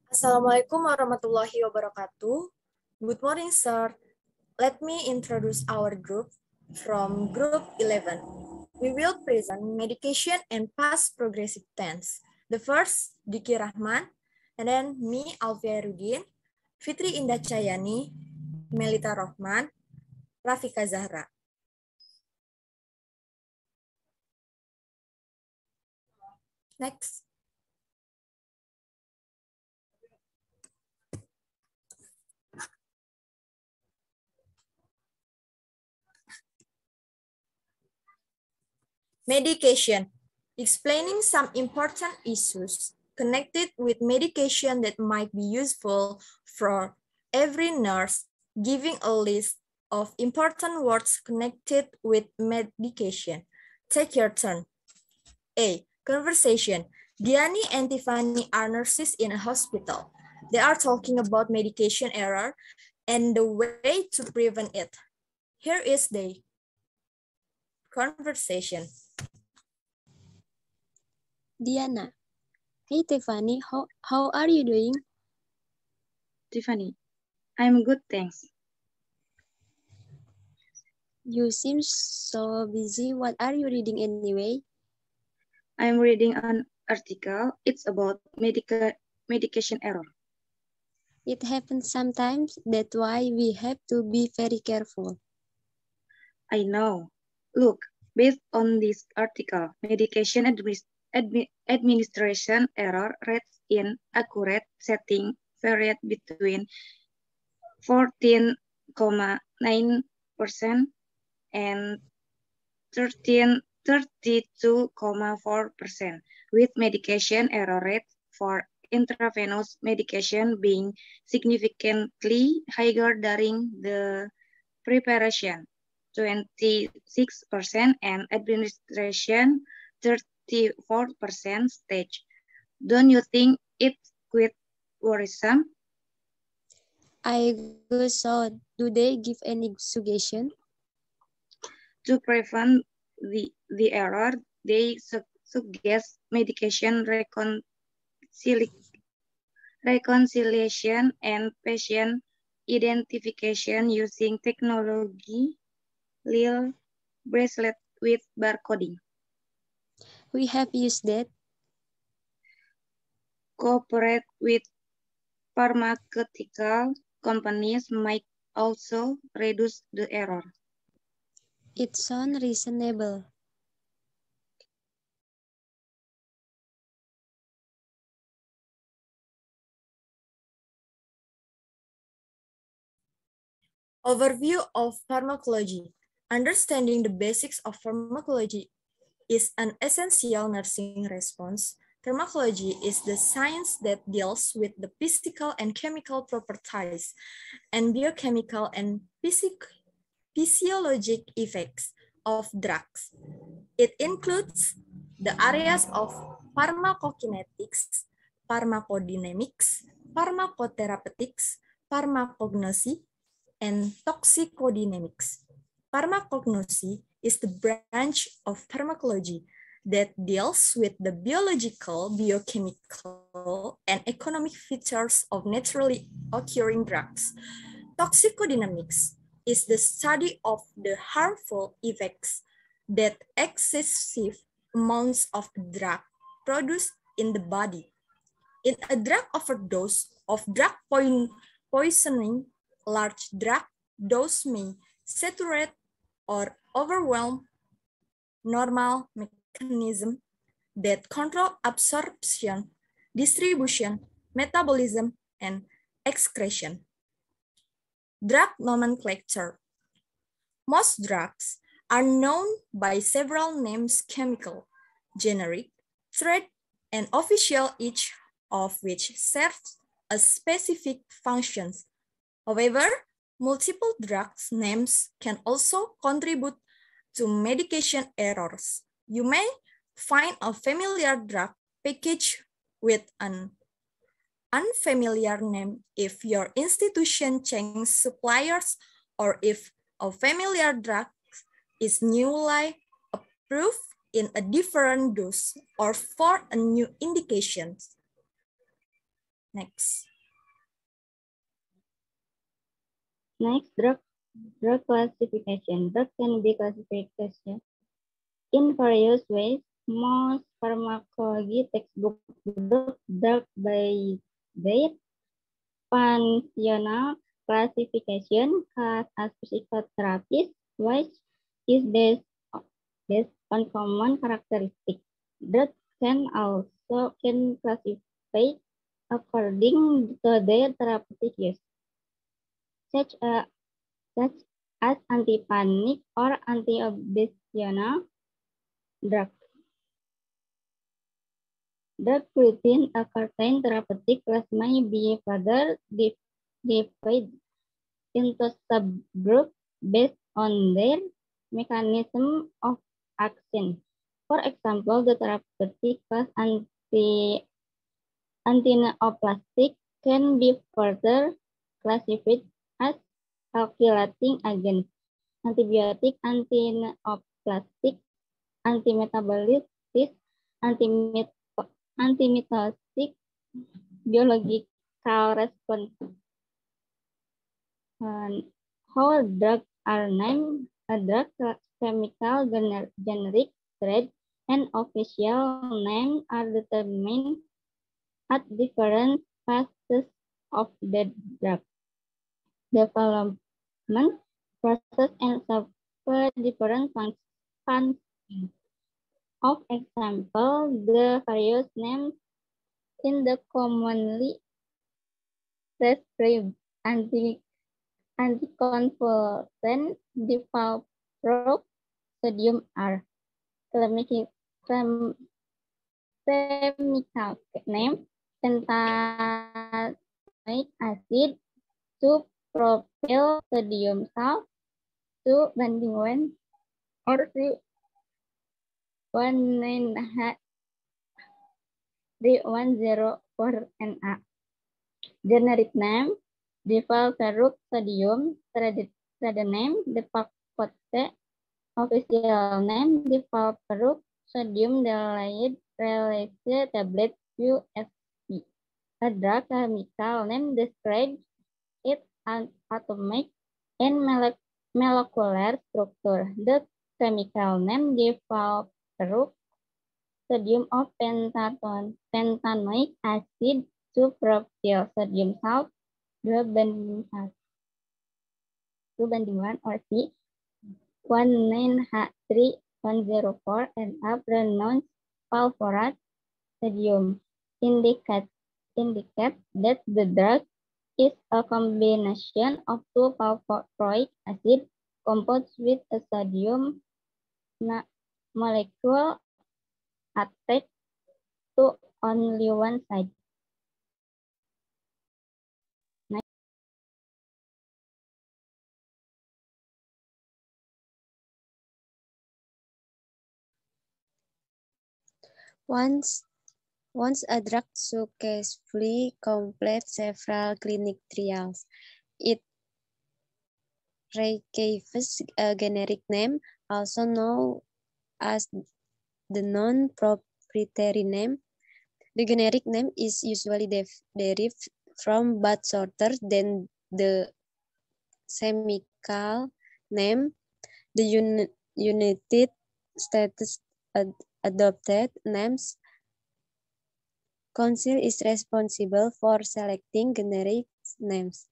Assalamualaikum warahmatullahi wabarakatuh. Good morning, sir. Let me introduce our group from Group 11. We will present medication and past progressive tense. The first, Diki Rahman, and then me, Alvia Rudin, Fitri Indah Cayani, Melita Rohman, Rafika Zahra. Next. Medication. Explaining some important issues connected with medication that might be useful for every nurse, giving a list of important words connected with medication. Take your turn. A. Conversation. Diani and Tiffany are nurses in a hospital. They are talking about medication error and the way to prevent it. Here is the conversation. Diana. Hey Tiffany, how are you doing? Tiffany, I'm good, thanks. You seem so busy. What are you reading anyway? I'm reading an article. It's about medication error. It happens sometimes. That's why we have to be very careful. I know. Look, based on this article, medication administration error rates in accurate setting varied between 14.9% and 32.4%, with medication error rate for intravenous medication being significantly higher during the preparation, 26%, and administration, 34% stage. Don't you think it's quite worrisome? I guess so. Do they give any suggestion? To prevent the error, they suggest medication reconciliation and patient identification using technology, Lil bracelet with barcoding. We have used that. Cooperate with pharmaceutical companies might also reduce the error. It sounds reasonable. Overview of pharmacology. Understanding the basics of pharmacology is an essential nursing response. Pharmacology is the science that deals with the physical and chemical properties and biochemical and physiologic effects of drugs. It includes the areas of pharmacokinetics, pharmacodynamics, pharmacotherapeutics, pharmacognosy, and toxicodynamics. Pharmacognosy is the branch of pharmacology that deals with the biological, biochemical, and economic features of naturally occurring drugs. Toxicodynamics is the study of the harmful effects that excessive amounts of drug produce in the body. In a drug overdose of drug poisoning, large drug dose may saturate or overwhelm normal mechanism that control absorption, distribution, metabolism, and excretion. Drug nomenclature. Most drugs are known by several names: chemical, generic, trade, and official, each of which serves a specific function. However, multiple drug names can also contribute to medication errors. You may find a familiar drug package with an unfamiliar name if your institution changes suppliers or if a familiar drug is newly approved in a different dose or for a new indication. Next. Next, drug classification. Drug can be classified in various ways. Most pharmacology textbooks group drug by their functional classification, as psychotherapist, which is based on common characteristics. Drugs can also classified according to their therapeutic use, such as anti-panic or anti-obsessional drugs. Drugs within a certain therapeutic class may be further divided into subgroups based on their mechanism of action. For example, the therapeutic class antineoplastic can be further classified as alkylating agents. Antibiotic, antineoplastic, antimetabolic, antimitotic, biological response. How drugs are named: a drug chemical generic trade and official name are determined at different phases of the drug development process and suffer different functions. Of example, the various names in the commonly prescribed anticonvulsant divalproex sodium are chemical name pentanoic acid, 2-propyl sodium salt, 2-banding 1, or 3-104Na. Generic name divalproex sodium, trade name Depakote, official name divalproex sodium delayed release tablet USP. A drug chemical name describes its atomic and molecular structure. The chemical name divalproex sodium of pentanoic acid, 2-propyl sodium salt, 2-banding 1, or C, 19H3104, and are pronounced valproate sodium, indicate that the drug is a combination of 2 valproic acid compounds with a sodium molecule attached to only one side. Once a drug successfully completes several clinical trials, it receives a generic name, also known as the non-proprietary name. The generic name is usually derived from but shorter than the chemical name. The United States Adopted Names Council is responsible for selecting generic names,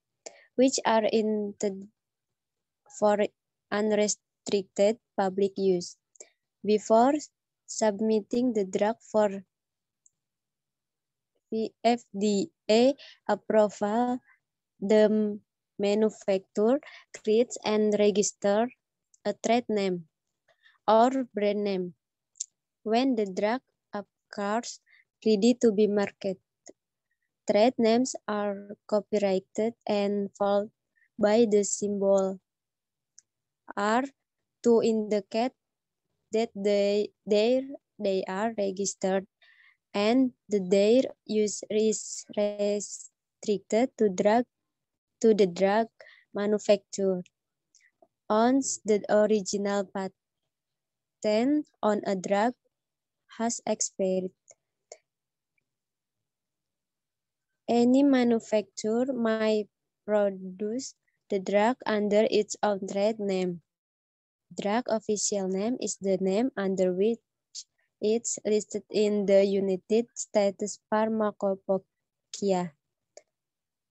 which are intended for unrestricted public use. Before submitting the drug for FDA approval, the manufacturer creates and registers a trade name or brand name. When the drug occurs ready to be marketed, trade names are copyrighted and followed by the symbol R to indicate that they are registered and their use is restricted to the drug manufacturer. Once the original patent on a drug has expired, Any manufacturer might produce the drug under its own trade name. Drug official name is the name under which it's listed in the United States Pharmacopoeia,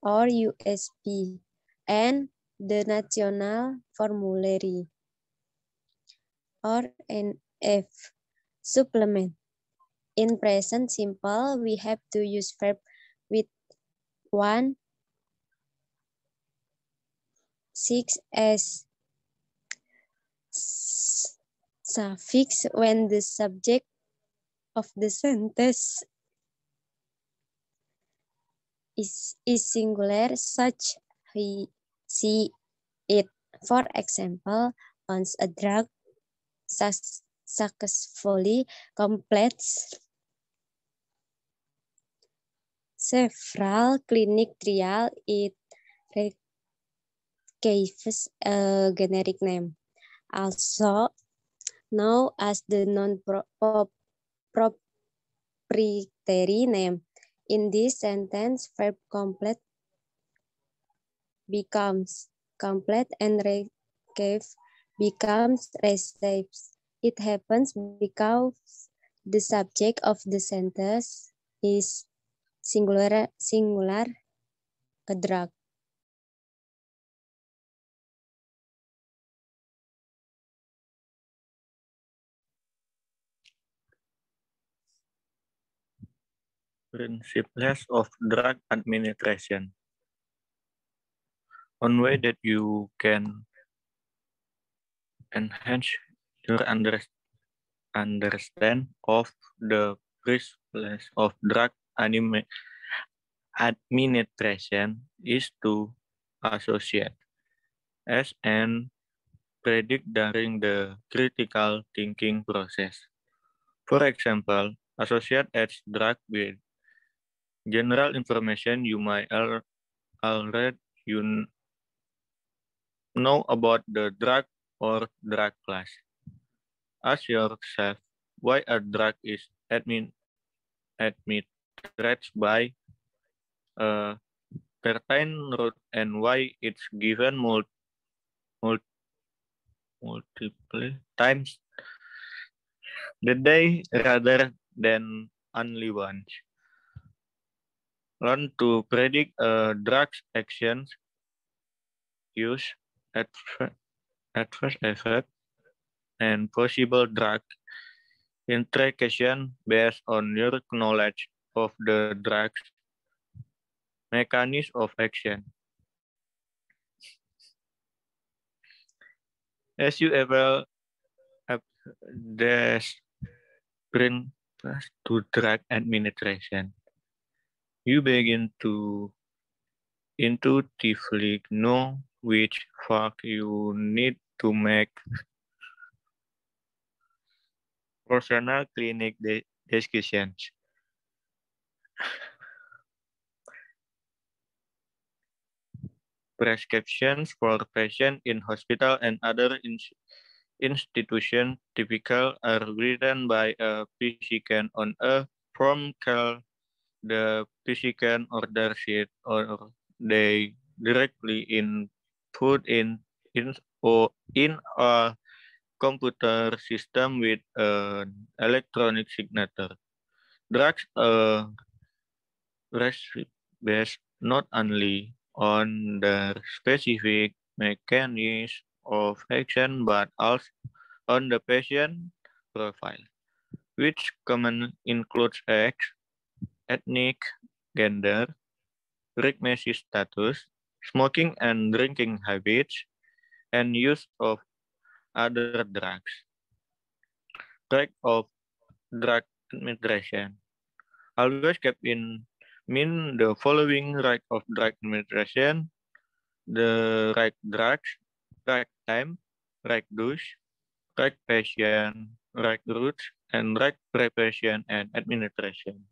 or USP, and the National Formulary, or NF, supplement. In present simple, we have to use verb with 1, 6 as suffix when the subject of the sentence is singular, such he, she, it. For example, once a drug successfully completes several clinic trials, it receives a generic name, also known as the non-proprietary name. In this sentence, verb complete becomes complete and receive becomes receives. It happens because the subject of the sentence is singular a drug. Principles of drug administration. One way that you can enhance your understand of the principles of drug administration is to associate as and predict during the critical thinking process. For example, associate as drug with general information you might already know about the drug or drug class. Ask yourself why a drug is administered by a certain route and why it's given multiple times the day rather than only once. Learn to predict a drug's actions, use, adverse effect, and possible drug interaction based on your knowledge of the drug's mechanism of action. As you ever bring to drug administration, you begin to intuitively know which facts you need to make personal clinic decisions. Prescriptions for patients in hospital and other institutions typically are written by a physician on a form called the physician order sheet, or they directly input in a computer system with an electronic signature. Drugs are based not only on the specific mechanism of action, but also on the patient profile, which commonly includes age, ethnic, gender, pregnancy status, smoking and drinking habits, and use of other drugs. Track of drug administration. Always keep in mind the following right of drug administration: the right drugs, right time, right dose, right patient, right route, and right preparation and administration.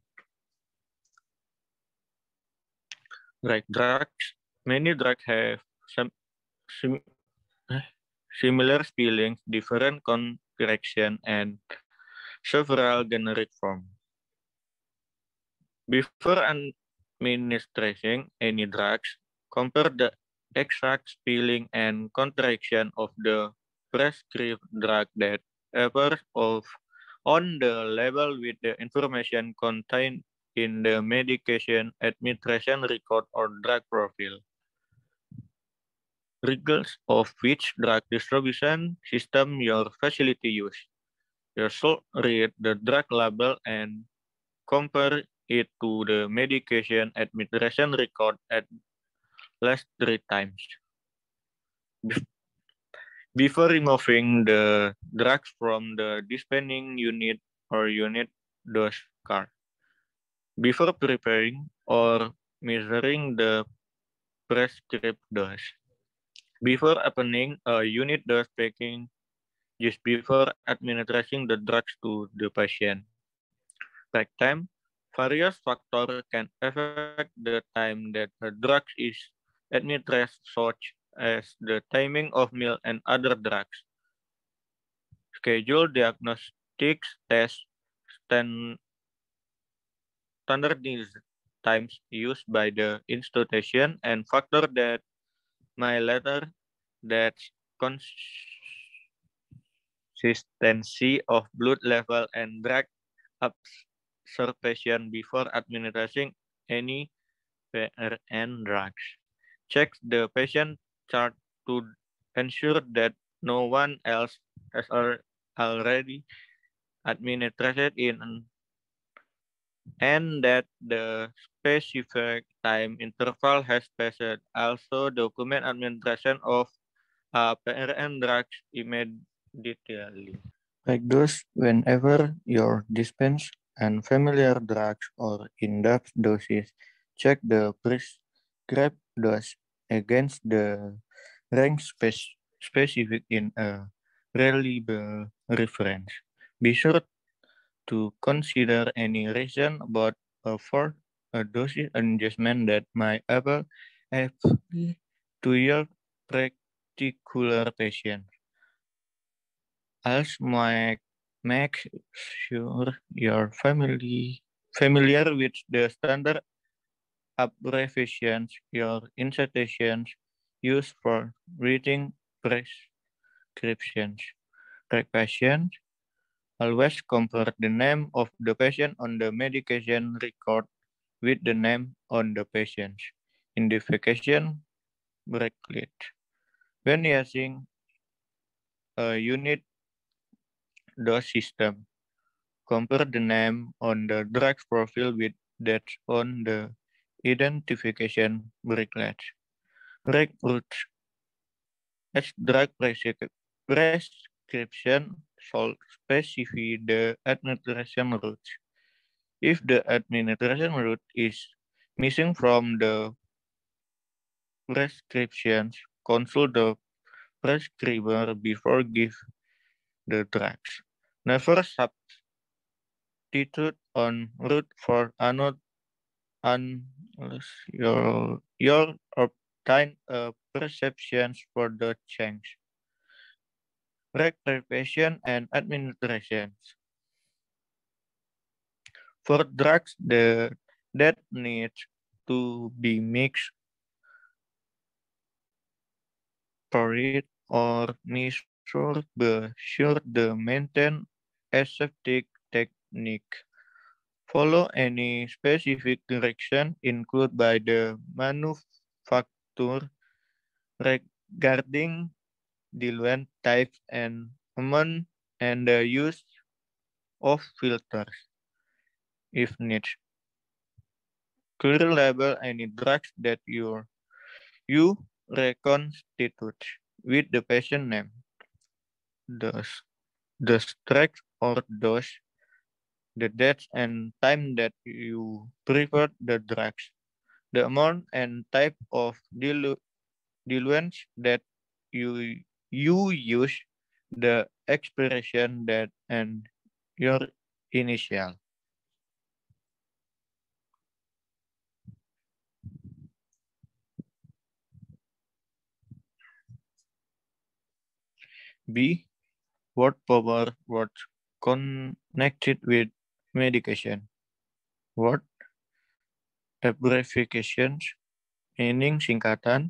Right drugs. Many drugs have similar spellings, different configuration, and several generic forms. Before administering any drugs, compare the exact spelling and contraction of the prescribed drug that appears on the label with the information contained in the medication administration record or drug profile, regardless of which drug distribution system your facility uses. You should read the drug label and compare it to the medication administration record at least 3 times. Before removing the drugs from the dispensing unit or unit dose card. Before preparing or measuring the prescribed dose. Before opening a unit dose packing, just before administering the drugs to the patient. Break time. Various factors can affect the time that the drug is administered, such as the timing of meal and other drugs. Schedule diagnostics tests, standardized times used by the institution, and factor that may later that consistency of blood level and drug observation before administering any PRN drugs. Check the patient chart to ensure that no one else has already administered in and that the specific time interval has passed. Also document administration of PRN drugs immediately. Like those, whenever your dispense and familiar drugs or in-depth doses, check the prescribed dose against the rank specific in a reliable reference. Be sure to consider any reason about for a dosage adjustment that might apply to your particular patient. Also, make sure you're familiar with the standard abbreviations your institutions use for reading prescriptions. Track patients. Always compare the name of the patient on the medication record with the name on the patient's identification bracelet. When using a unit dose system, compare the name on the drug profile with that on the identification bracelet. Drug routes. As drug prescription should specify the administration route. If the administration route is missing from the prescriptions, consult the prescriber before give the drugs. Never substitute on route for another unless your obtain a prescriptions for the change. Preparation and administrations. For drugs that need to be mixed, poured, or measured, be sure to maintain aseptic technique. Follow any specific direction included by the manufacturer regarding diluent types and amount and the use of filters if needed. Clear label any drugs that you reconstitute with the patient name, the strength or dose, the date and time that you prefer the drugs, the amount and type of diluents that you use, the expiration date, and your initial. B. Word power words connected with medication. Word Abbreviations, meaning singkatan.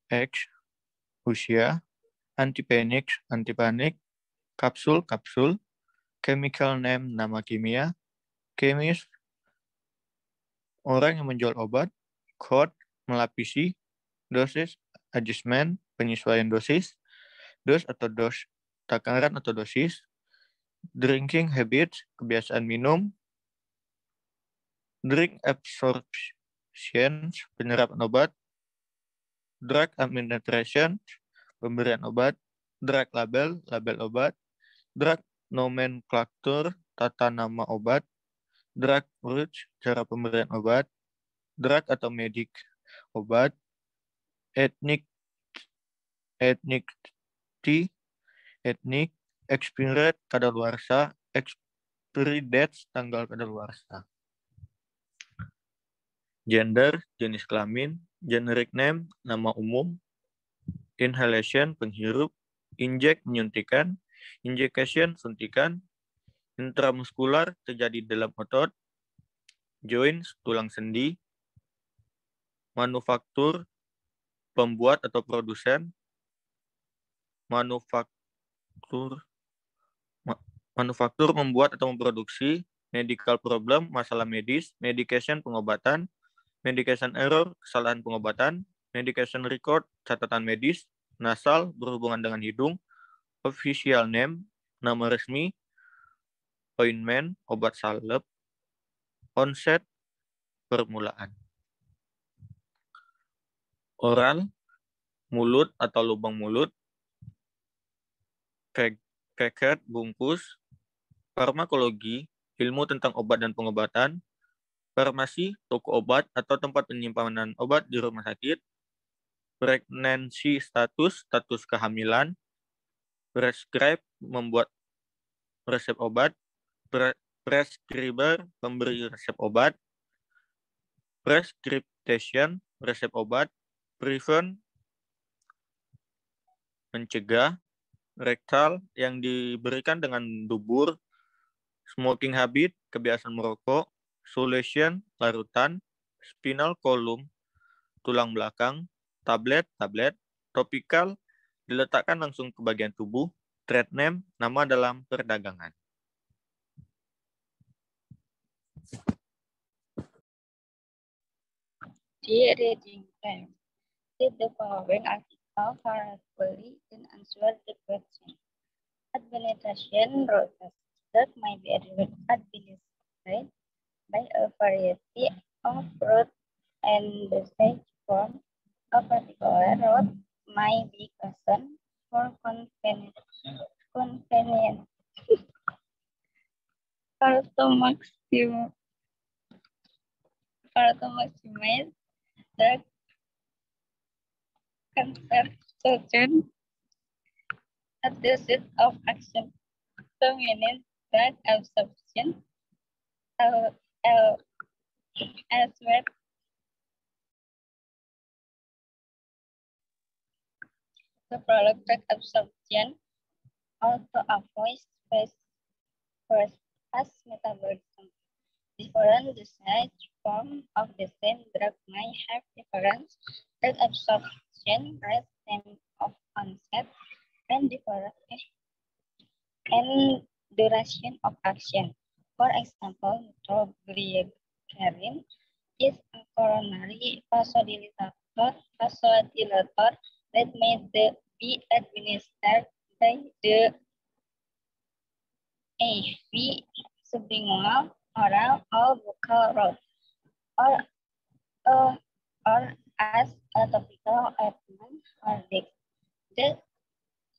X, usia. Antipanik, antipanik. Kapsul, kapsul. Chemical name, nama kimia. Chemist, orang yang menjual obat. Code, melapisi. Dosis, adjustment, penyesuaian dosis. Dose atau dos, takaran atau dosis. Drinking habits, kebiasaan minum. Drink absorption, penyerapan obat. Drug administration, pemberian obat. Drug label, label obat. Drug nomenclature, tata nama obat. Drug route, cara pemberian obat. Drug atau medik obat. Ethnic, expired, kadaluarsa. Expiry date, tanggal kadaluarsa. Gender, jenis kelamin. Generic name, nama umum. Inhalation, penghirup. Inject, menyuntikan. Injection, suntikan. Intramuskular, terjadi dalam otot. Joints, tulang sendi. Manufaktur, pembuat atau produsen. Manufaktur membuat atau memproduksi. Medical problem, masalah medis. Medication, pengobatan. Medication error, kesalahan pengobatan. Medication record, catatan medis. Nasal, berhubungan dengan hidung. Official name, nama resmi. Ointment, obat salep. Onset, permulaan. Oral, mulut atau lubang mulut. Paket, bungkus. Farmakologi, ilmu tentang obat dan pengobatan. Farmasi, toko obat atau tempat penyimpanan obat di rumah sakit. Pregnancy status, status kehamilan. Prescribe, membuat resep obat. Prescriber, pemberi resep obat. Prescription, resep obat. Prevent, mencegah. Rectal, yang diberikan dengan dubur. Smoking habit, kebiasaan merokok. Solution, larutan. Spinal column, tulang belakang. Tablet. Topical, diletakkan langsung ke bagian tubuh. Trade name, nama dalam perdagangan. Dear reading time, read the following article correctly and answer the question. Administration routes that might be administered by a variety of routes and dosage forms. A particular route might be chosen for convenience or to maximize the conservation at the seat of action to manage drug absorption elsewhere. The product drug absorption also avoid fast metabolism. Different dosage forms of the same drug may have different drug absorption rates, time of onset, and different and duration of action. For example, nitroglycerin is a coronary vasodilator that may be administered by the AV sublingual, oral, or buccal route, or as a topical ointment or liquid. The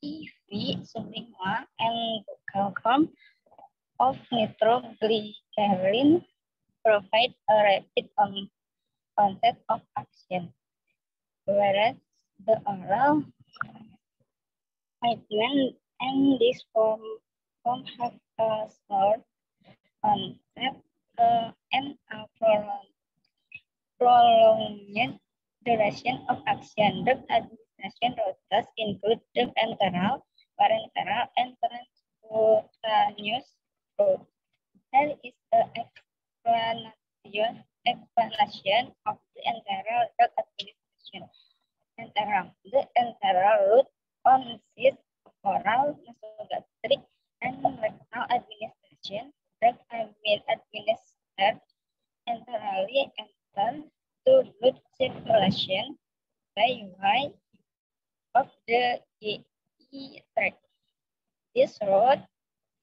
EV sublingual and buccal form of nitroglycerin provide a rapid onset of action, whereas the oral ointment and this form have a slower onset and a prolonged duration of action. Drug administration routes include the enteral, parenteral, and transcutaneous route. There is an explanation of the enteral drug administration. The enteral route consists of oral, nasogastric, and rectal administration. Drug administered enterally enter to blood circulation by way of the GI tract. This route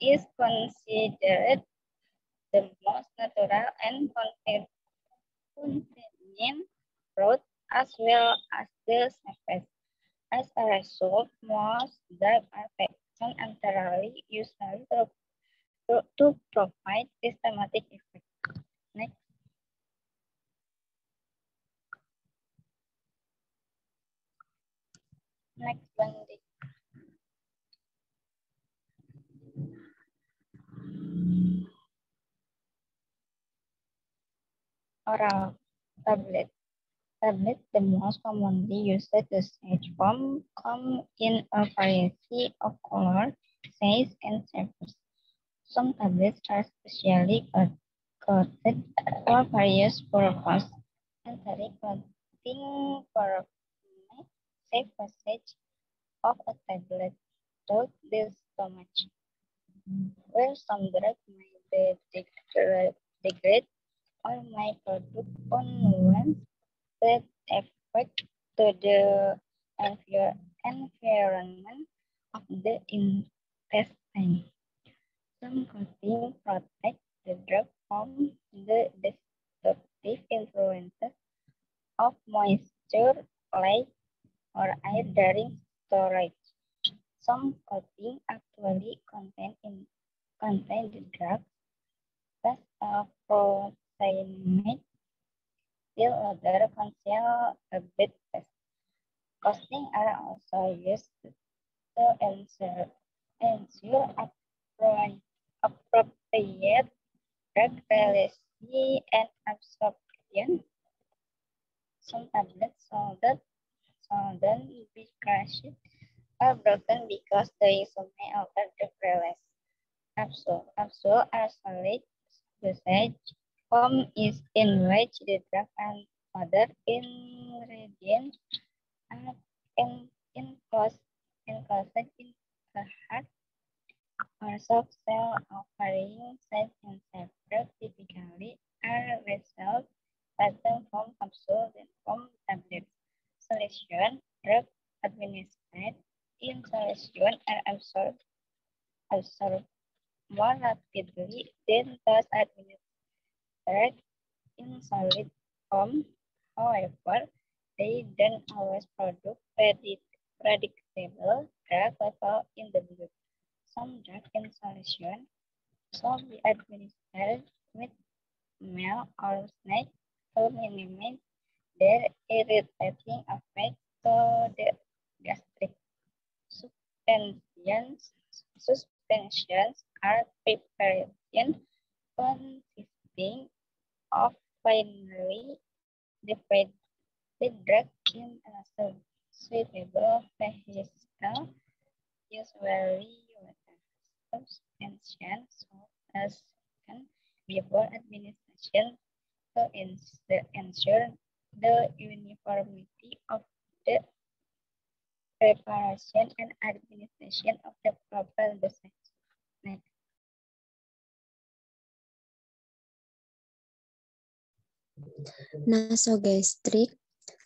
is considered the most natural and convenient route as well as the safest. As a result, most drugs are taken enterally, usually to provide systematic effect. Next. Next one. Oral tablet. Tablets, the most commonly used dosage form, come in a variety of colors, sizes, and shapes. Some tablets are specially coated for various purposes. Enteric coating provides safe passage of a tablet through the stomach, where some drugs may degrade or may produce unwanted effect to the environment of the intestine. Some coating protect the drug from the destructive influences of moisture, light, or air during storage. Some coating actually contain the drug, such as procainamide. Still other conceal a bit less. Coating are also used to ensure appropriate drug release and absorption. Some tablets shouldn't be crushed or broken because they may alter drug release. Capsule are solid dosage form is in which the drug and other ingredients are enclosed in a hard or soft cell of varying size and shape. Drugs typically are resolved faster from capsule than from tablets. Solution: drug administered in solution are absorbed more rapidly than those administered in solid form. However, they don't always produce predictable drug level in the blood. Some drug in solution should be administered with milk or snack to minimize their irritating effect to the gastric. Suspensions are preparation consisting of finely divided drug in a suitable vehicle, usually water. Suspensions as before administration to ensure the uniformity of the preparation and administration of the proper dosage. Next. Nasogastric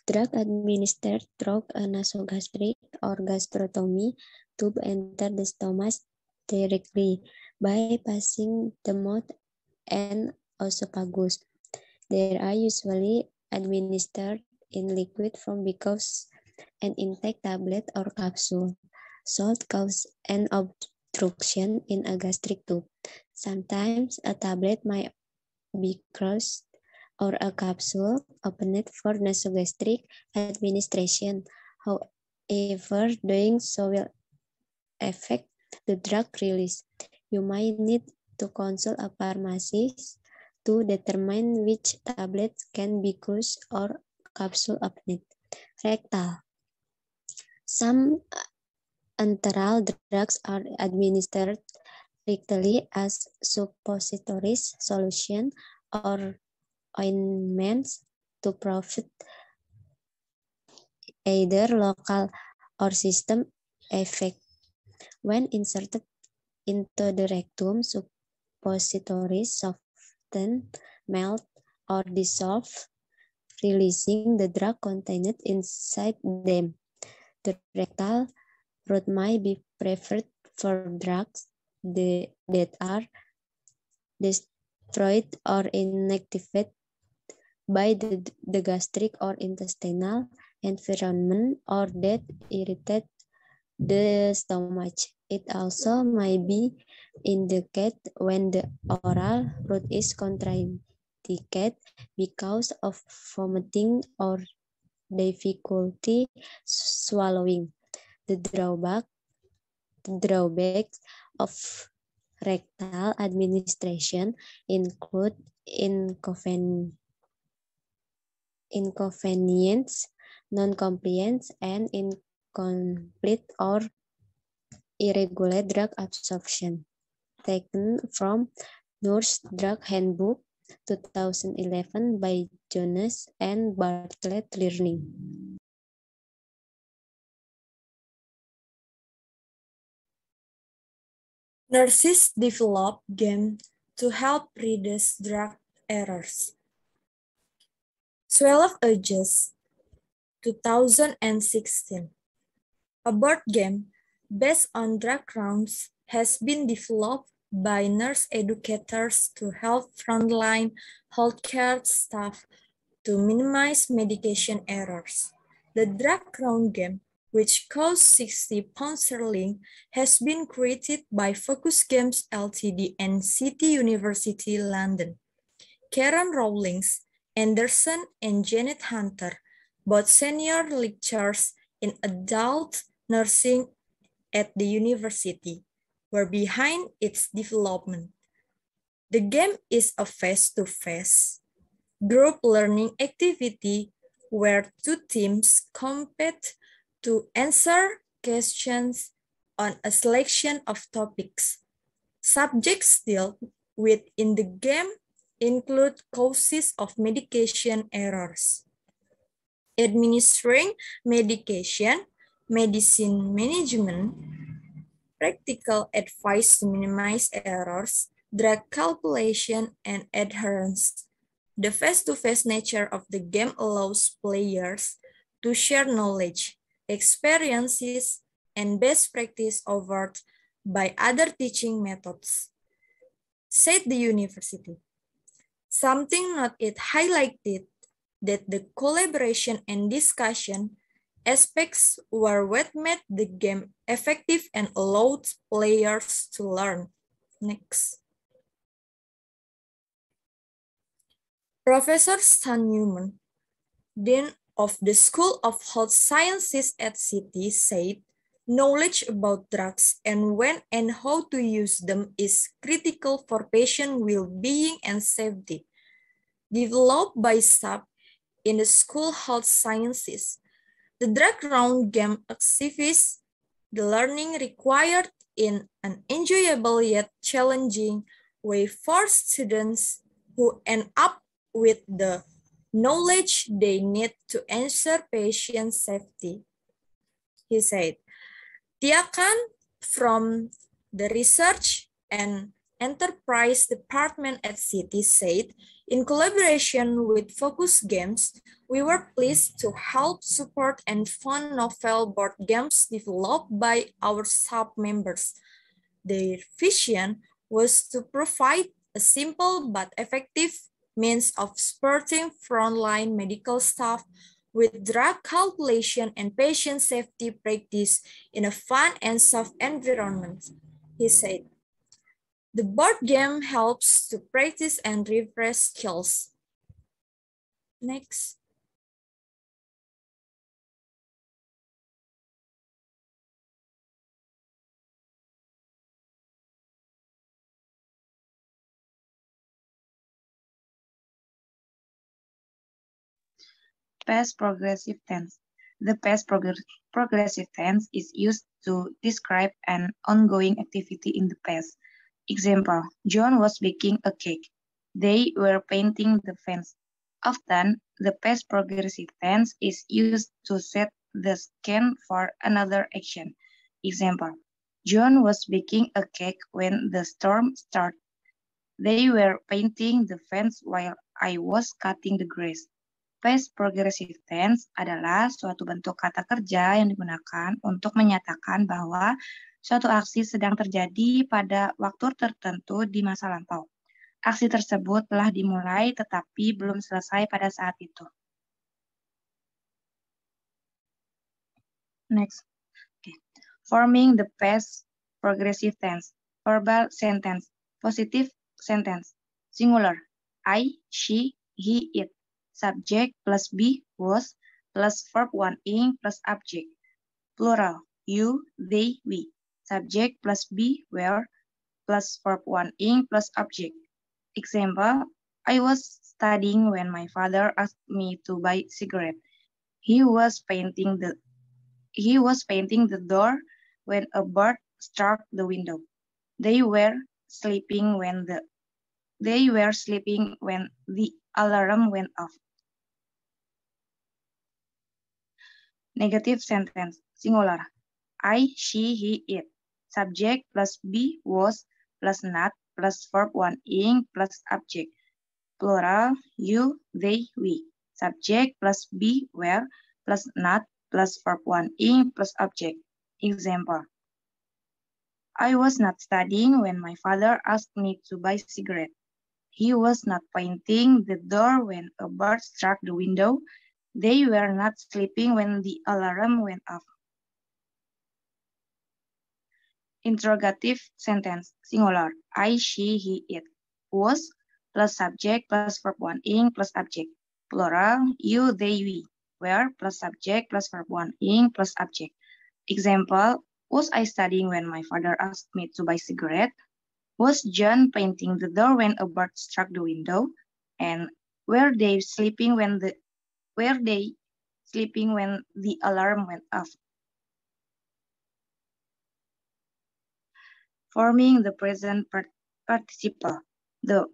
drug administered through a nasogastric or gastrotomy tube enter the stomach directly by passing the mouth and esophagus. They are usually administered in liquid form because an intake tablet or capsule should cause an obstruction in a gastric tube. Sometimes a tablet might be crushed or a capsule opened for nasogastric administration. However, doing so will affect the drug release. You might need to consult a pharmacist to determine which tablets can be crushed or capsule opened. Rectal. Some enteral drugs are administered rectally as suppositories solution or ointments to profit either local or system effect. When inserted into the rectum, suppositories soften, melt, or dissolve, releasing the drug contained inside them. The rectal route might be preferred for drugs that are destroyed or inactivated by the gastric or intestinal environment or that irritate the stomach. It also may be indicated when the oral route is contraindicated because of vomiting or difficulty swallowing. The drawbacks of rectal administration include inconvenience, non-compliance, and incomplete or irregular drug absorption. Taken from Nurse Drug Handbook 2011 by Jonas and Bartlett Learning. Nurses develop game to help reduce drug errors. 12 Ages 2016. A board game based on drug rounds has been developed by nurse educators to help frontline healthcare staff to minimize medication errors. The drug round game, which costs £60, has been created by Focus Games Ltd and City University London. Karen Rawlings, Anderson, and Janet Hunter, both senior lecturers in adult nursing at the university, were behind its development. The game is a face-to-face group learning activity where two teams compete to answer questions on a selection of topics. Subjects dealt with in the game include causes of medication errors, administering medication, medicine management, practical advice to minimize errors, drug calculation, and adherence. The face-to-face nature of the game allows players to share knowledge, experiences, and best practice offered by other teaching methods, said the university. Something not yet highlighted that the collaboration and discussion aspects were what made the game effective and allowed players to learn. Next. Professor Stan Newman, Dean of the School of Health Sciences at City, said, knowledge about drugs and when and how to use them is critical for patient well-being and safety. Developed by staff in the School of Health Sciences, the drug round game exhibits the learning required in an enjoyable yet challenging way for students who end up with the knowledge they need to ensure patient safety. He said, Tia Khan from the Research and Enterprise Department at City said, in collaboration with Focus Games, we were pleased to help support and fund novel board games developed by our staff members. Their vision was to provide a simple but effective means of supporting frontline medical staff with drug calculation and patient safety practice in a fun and soft environment, he said. The board game helps to practice and refresh skills. Next. Past progressive tense. The past progressive tense is used to describe an ongoing activity in the past. Example, John was baking a cake. They were painting the fence. Often, the past progressive tense is used to set the scene for another action. Example, John was baking a cake when the storm started. They were painting the fence while I was cutting the grass. Past progressive tense adalah suatu bentuk kata kerja yang digunakan untuk menyatakan bahwa suatu aksi sedang terjadi pada waktu tertentu di masa lampau. Aksi tersebut telah dimulai tetapi belum selesai pada saat itu. Next. Okay. Forming the past progressive tense. Verbal sentence. Positive sentence. Singular. I, she, he, it. Subject plus be, was, plus verb 1-ing plus object. Plural. You, they, we. Subject plus be, were, plus verb 1-ing plus object. Example, I was studying when my father asked me to buy cigarette. He was painting the door when a bird struck the window. They were sleeping when the alarm went off. Negative sentence, singular. I, she, he, it. Subject plus be, was, plus not, plus verb 1-ing plus object. Plural, you, they, we. Subject plus be, were, plus not, plus verb 1-ing plus object. Example, I was not studying when my father asked me to buy cigarette. He was not painting the door when a bird struck the window. They were not sleeping when the alarm went off. Interrogative sentence, singular. I, she, he, it. Was, plus subject, plus verb 1-ing, plus object. Plural, you, they, we. Were, plus subject, plus verb 1-ing, plus object. Example, was I studying when my father asked me to buy cigarette? Was John painting the door when a bird struck the window? And were they sleeping when the alarm went off? Forming the present participle. The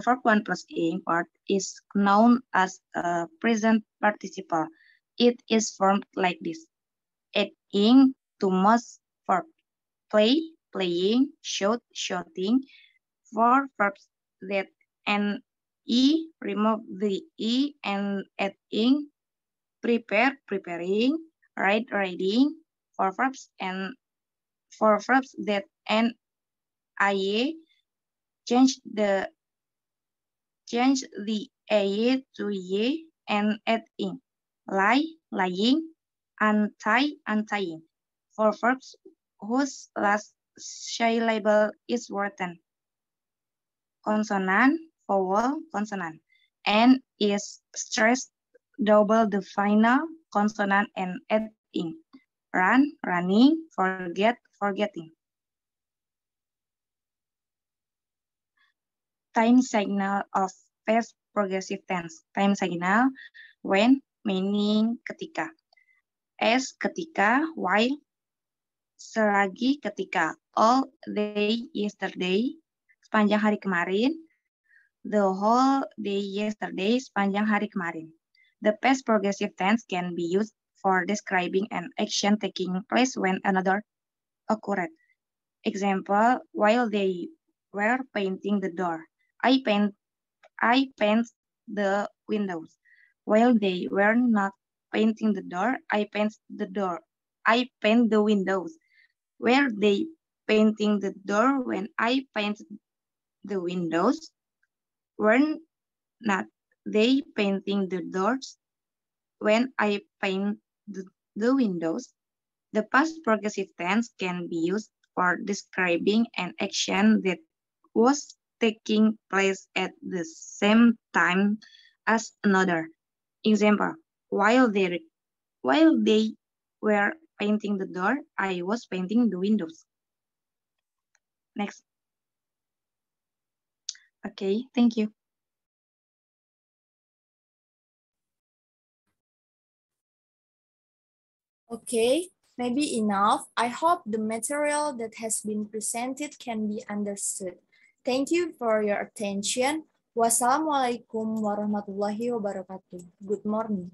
verb 1 plus ing part is known as a present participle. It is formed like this. Adding to most verb. Play, playing, shoot, shooting. For verbs that end E, remove the E and add ing. Prepare, preparing. Write, writing. For verbs that end IE, change the AE to ye and add ing. Lie, lying. Untie, untying. For verbs whose last syllable is written. Consonant, vowel, consonant. N is stressed, double the final consonant and add ing. Run, running. Forget, forgetting. Time signal of past progressive tense. Time signal when, meaning ketika. As ketika, while, selagi ketika, all day yesterday, sepanjang hari kemarin, the whole day yesterday, sepanjang hari kemarin. The past progressive tense can be used for describing an action taking place when another occurred. Example, while they were painting the door, I paint the windows. While they were not painting the door, I paint the windows. Were they painting the door when I painted the windows? Were not they painting the doors when I paint the windows? The past progressive tense can be used for describing an action that was taking place at the same time as another. Example, while they were painting the door, I was painting the windows. Next. Okay, thank you. Okay, maybe enough. I hope the material that has been presented can be understood. Thank you for your attention. Wassalamualaikum warahmatullahi wabarakatuh. Good morning.